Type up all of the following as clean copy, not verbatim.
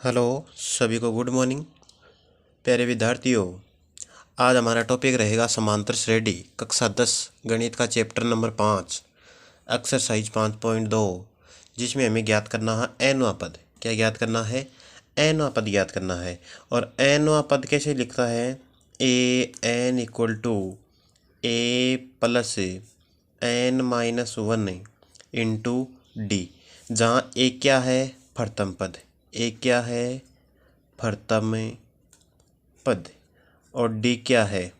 Hello सभी को good morning. प्यारे विद्यार्थियों, आज हमारा टॉपिक रहेगा समांतर श्रेणी कक्षा 10 गणित का चैप्टर नंबर 5 एक्सरसाइज 5.2, जिसमें हमें ज्ञात करना है एनवां पद। क्या ज्ञात करना है? एनवां पद ज्ञात करना है। और एनवां पद कैसे लिखता है? A N equal to A plus N minus one into D, जहाँ ए क्या है? प्रथम पद। ए क्या है? प्रथम पद। और डी क्या है?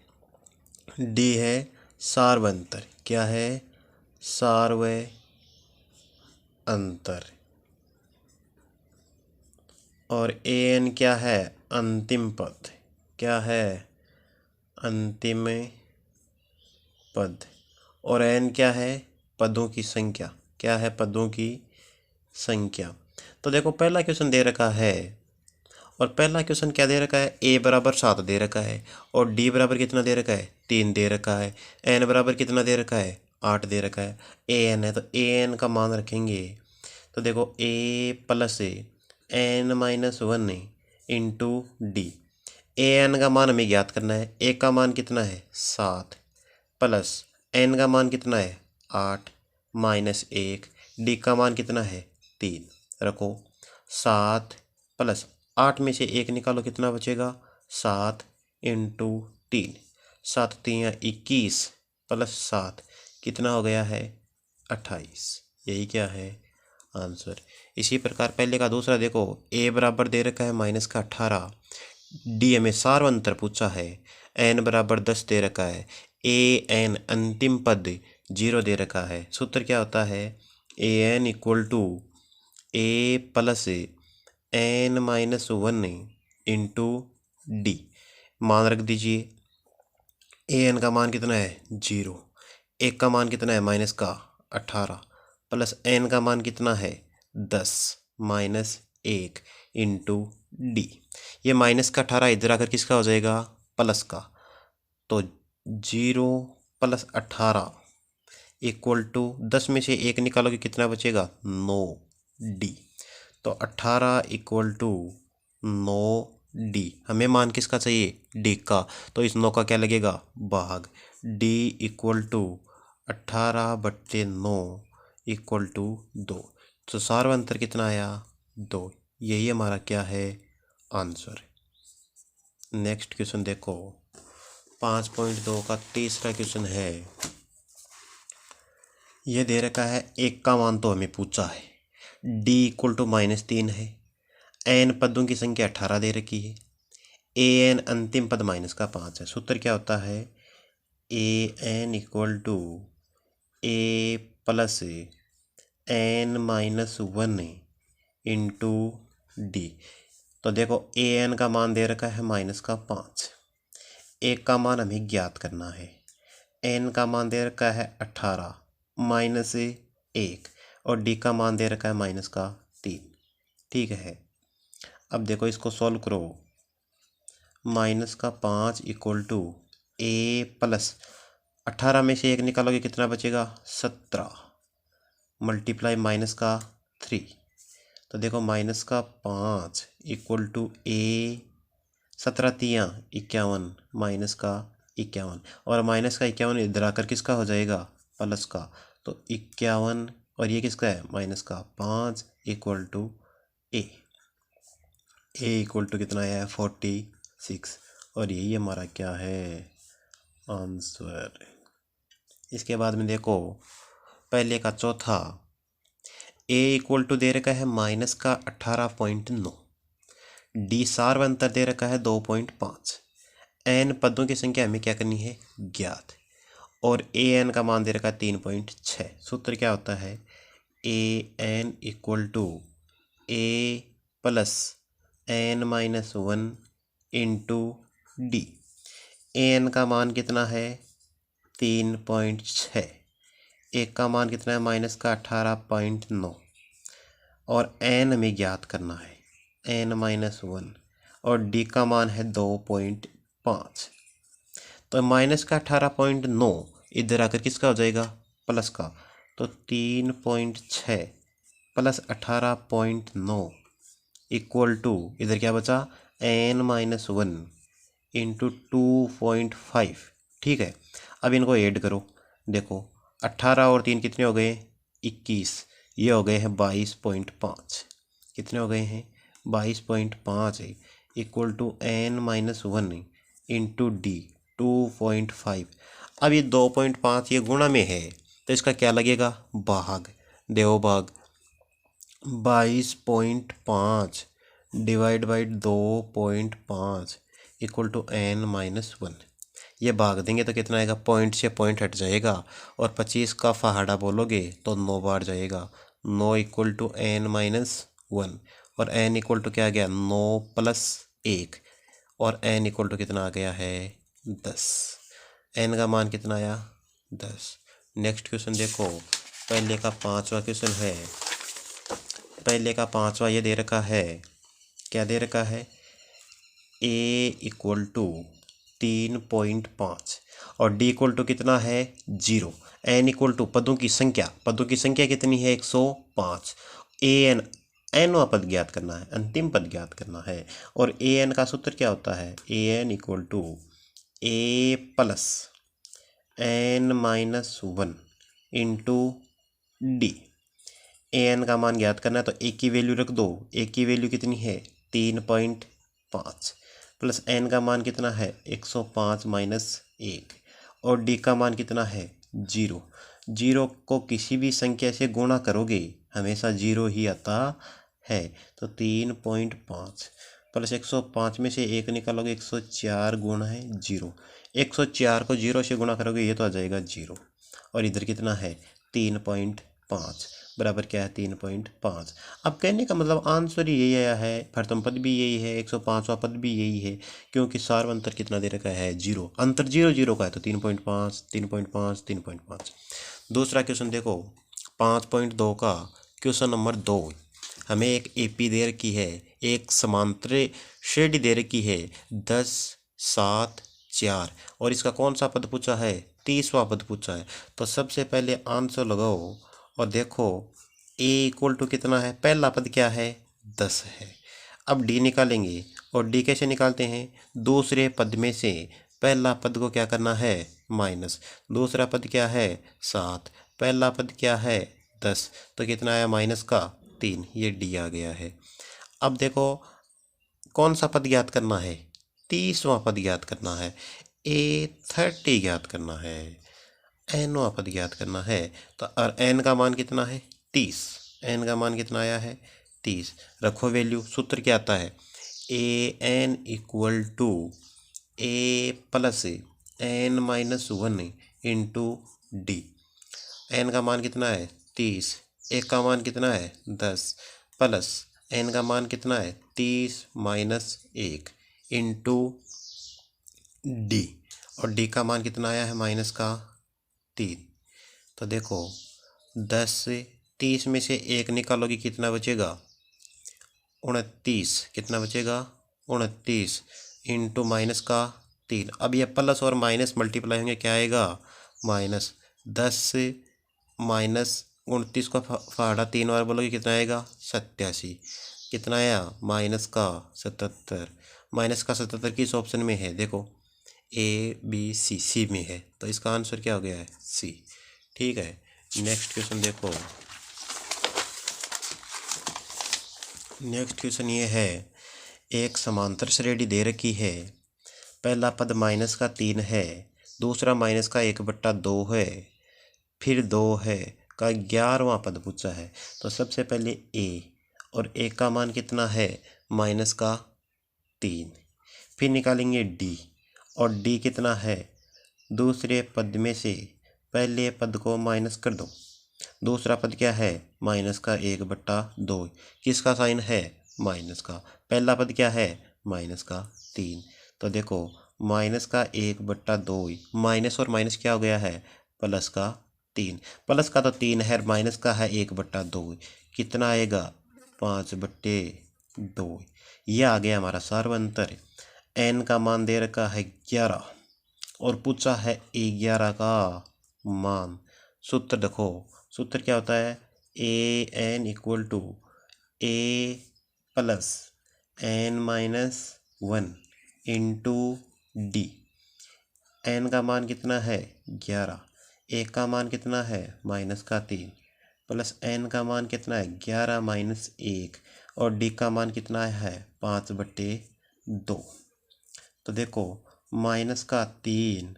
डी है सार्वंतर। क्या है? सार्वंतर। और ए एन क्या है? अंतिम पद। क्या है? अंतिम पद। और एन क्या है? पदों की संख्या। क्या है? पदों की संख्या। तो देखो, पहला क्वेश्चन दे रखा है, और पहला क्वेश्चन क्या दे रखा है? ए बराबर 7 दे रखा है, और डी बराबर कितना दे रखा है? 3 दे रखा है। एन बराबर कितना दे रखा है? 8 दे रखा है। ए एन है, तो ए एन का मान रखेंगे। तो देखो, A plus N minus one into D. A N का मान हमें ज्ञात करना है। ए का मान कितना है? 7 प्लस एन का मान कितना है? 8 माइनस 1। डी का मान कितना है? 3। रखो, 7 प्लस 8 में से 1 निकालो, कितना बचेगा? 7 इंटू 3। 7 3 21 प्लस 7 कितना हो गया है? 28। यही क्या है? आंसर। इसी प्रकार पहले का दूसरा देखो, ए बराबर दे रखा है माइनस का 18। डी हमें सार्वंतर पूछा है। एन बराबर 10 दे रखा है। ए एन अंतिम पद 0 दे रखा है। सूत्र क्या होता है? A N equal to A plus N minus one into D. मान रख दीजिए। ए एन का मान कितना है? 0। एक का मान कितना है? माइनस का 18 प्लस एन का मान कितना है? 10 माइनस 1 इंटू डी। ये माइनस का 18 इधर आकर किसका हो जाएगा? प्लस का। तो 0 प्लस 18 इक्वल टू 10 में से 1 निकालोगे, कितना बचेगा? 9 डी। तो 18 इक्वल टू 9 डी। हमें मान किसका चाहिए? डी का। तो इस 9 का क्या लगेगा? भाग। D equal to 18/9 equal to 2। तो सार्वंतर कितना आया? 2। यही हमारा क्या है? आंसर। नेक्स्ट क्वेश्चन देखो, 5.2 का तीसरा क्वेश्चन है। ये दे रखा है, एक का मान तो हमें पूछा है। डी इक्वल टू -3 है। एन पदों की संख्या 18 दे रखी है। ए एन अंतिम पद माइनस का 5 है। सूत्र क्या होता है? A N equal to A plus N minus one into D. तो देखो, ए एन का मान दे रखा है माइनस का 5। एक का मान हमें ज्ञात करना है। एन का मान दे रखा है 18 माइनस 1, और डी का मान दे रखा है माइनस का 3। ठीक है। अब देखो, इसको सॉल्व करो। माइनस का 5 इक्वल टू ए प्लस 18 में से 1 निकालोगे, कितना बचेगा? 17 मल्टीप्लाई माइनस का 3। तो देखो, माइनस का 5 इक्वल टू ए 17 3 51 माइनस का 51, और माइनस का 51 इधर आकर किसका हो जाएगा? प्लस का। तो 51, और ये किसका है? माइनस का 5 equal to A. A equal to कितना है? 46। और यही हमारा क्या है? आंसर। इसके बाद में देखो, पहले का चौथा, ए इक्वल टू दे रखा है माइनस का 18.9। डी सार्वंतर दे रखा है 2.5। एन पदों की संख्या हमें क्या करनी है? ज्ञात। और ए एन का मान दे रखा है 3.6। सूत्र क्या होता है? A N equal to A plus N minus one into D. A N का मान कितना है? 3.6। एक का मान कितना है? माइनस का 18.9, और एन हमें ज्ञात करना है, एन माइनस वन, और डी का मान है 2.5। तो माइनस का 18.9 इधर आकर किसका हो जाएगा? प्लस का। तो 3.6 प्लस 18.9 इक्वल टू इधर क्या बचा n-1 इंटू 2.5। ठीक है, अब इनको ऐड करो। देखो 18 और 3 कितने हो गए 21, ये हो गए हैं 22.5। कितने हो गए हैं 22.5 है, equal to n-1 into D 2.5। अब ये 2.5 ये गुणा में है तो इसका क्या लगेगा भाग। देव भाग 22.5 divide by 2.5 equal to n-1। ये भाग देंगे तो कितना आएगा, पॉइंट से पॉइंट हट जाएगा और 25 का पहाड़ा बोलोगे तो 9 बार जाएगा। 9 इक्वल टू n-1 और n इक्वल टू क्या आ गया 9 प्लस 1 और n इक्वल टू कितना आ गया है 10। n का मान कितना आया 10। नेक्स्ट क्वेश्चन देखो, पहले का 5वां क्वेश्चन है। पहले का 5वां ये दे रखा है, क्या दे रखा है a इक्वल टू 3.5 और d इक्वल टू कितना है 0। n इक्वल टू पदों की संख्या कितनी है 105। an nवां पद ज्ञात करना है, अंतिम पद ज्ञात करना है। और an का सूत्र क्या होता है an equal to a plus n-1 into D. an का मान ज्ञात करना है तो a की वैल्यू रख दो। a की वैल्यू कितनी है 3.5 प्लस n का मान कितना है 105 माइनस 1 और d का मान कितना है 0। 0 को किसी भी संख्या से गुणा करोगे हमेशा 0 ही आता है। तो 3.5 प्लस 105 में से 1 निकालोगे 104 गुणा है 0। 104 को 0 से गुणा करोगे ये तो आ जाएगा 0 और इधर कितना है 3.5 बराबर क्या है 3.5। अब कहने का मतलब आंसर ही यही आया है, प्रथम पद भी यही है, 105वां पद भी यही है, क्योंकि सार्वंतर कितना दे रखा है 0, अंतर 0 0 का है तो 3.5 3.5 3.5। दूसरा क्वेश्चन देखो 5.2 का क्वेश्चन नंबर 2। हमें एक एपी दे रखी है, एक समांतर श्रेणी दे रखी है 10 7 4 और इसका कौन सा पद पूछा है 30वां पद पूछा है। तो सबसे पहले आंसर लगाओ और देखो a इक्वल टू कितना है, पहला पद क्या है 10 है। अब d निकालेंगे और d कैसे निकालते हैं, दूसरे पद में से पहला पद को क्या करना है माइनस, दूसरा पद क्या है 7, पहला पद क्या है 10 तो कितना आया माइनस का 3, ये d आ गया है। अब देखो कौन सा पद ज्ञात करना है 30वां पद ज्ञात करना है, a30 ज्ञात करना है, nवां पद ज्ञात करना है। तो और n का मान कितना है 30, n का मान कितना आया है 30। रखो वैल्यू, सूत्र क्या आता है an equal to a plus n-1 into D. n का मान कितना है 30, एक का मान कितना है 10 प्लस n का मान कितना है 30 माइनस 1 इंटू डी और d का मान कितना आया है माइनस का 3। तो देखो 10 से 30 में से 1 निकालोगे कितना बचेगा 29, कितना बचेगा 29 इंटू माइनस का 3। अब ये प्लस और माइनस मल्टीप्लाई होंगे क्या आएगा माइनस 10 से माइनस 29 का फाड़ा 3 बार बोलोगे कितना आएगा 87, कितना आया माइनस का 77। माइनस का 77 किस ऑप्शन में है देखो ABC में है, तो इसका आंसर क्या हो गया है C। ठीक है, नेक्स्ट क्वेश्चन देखो। नेक्स्ट क्वेश्चन ये है, एक समांतर श्रेणी दे रखी है, पहला पद माइनस का 3 है, दूसरा माइनस का 1/2 है, फिर 2 है का 11वां पद पूछा है। तो सबसे पहले a और a का मान कितना है माइनस का 3, फिर निकालेंगे d और d कितना है, दूसरे पद में से पहले पद को माइनस कर दो, दूसरा पद क्या है माइनस का 1/2, किसका साइन है माइनस का, पहला पद क्या है माइनस का 3। तो देखो माइनस का 1/2 माइनस और माइनस क्या हो गया है प्लस का 3, प्लस का तो 3 है, माइनस का है 1/2, कितना आएगा 5/2। यह आ गया हमारा सार्वंतर। n का मान दे रखा है 11 और पूछा है 11 का मान। सूत्र देखो, सूत्र क्या होता है an equal to a plus n-1 into D. n का मान कितना है 11, एक का मान कितना है -3 प्लस n का मान कितना है 11 - 1 और d का मान कितना है 5/2। तो देखो -3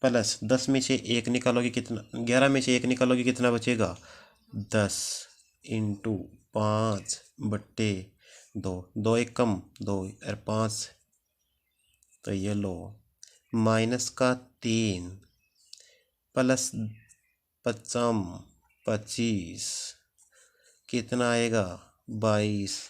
प्लस 10 में से 1 निकालोगे कितना, 11 में से 1 निकालोगे कितना बचेगा 10 इंटू 5/2, 2 1 कम 2 और 5। तो ये लो -3 प्लस 25 कितना आएगा 22।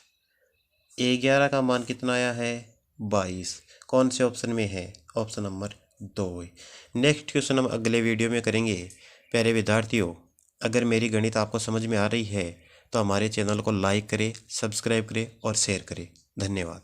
11 का मान कितना आया है 22। कौन से ऑप्शन में है, ऑप्शन नंबर 2। नेक्स्ट क्वेश्चन हम अगले वीडियो में करेंगे। प्यारे विद्यार्थियों, अगर मेरी गणित आपको समझ में आ रही है तो हमारे चैनल को लाइक करें, सब्सक्राइब करें और शेयर करें। धन्यवाद।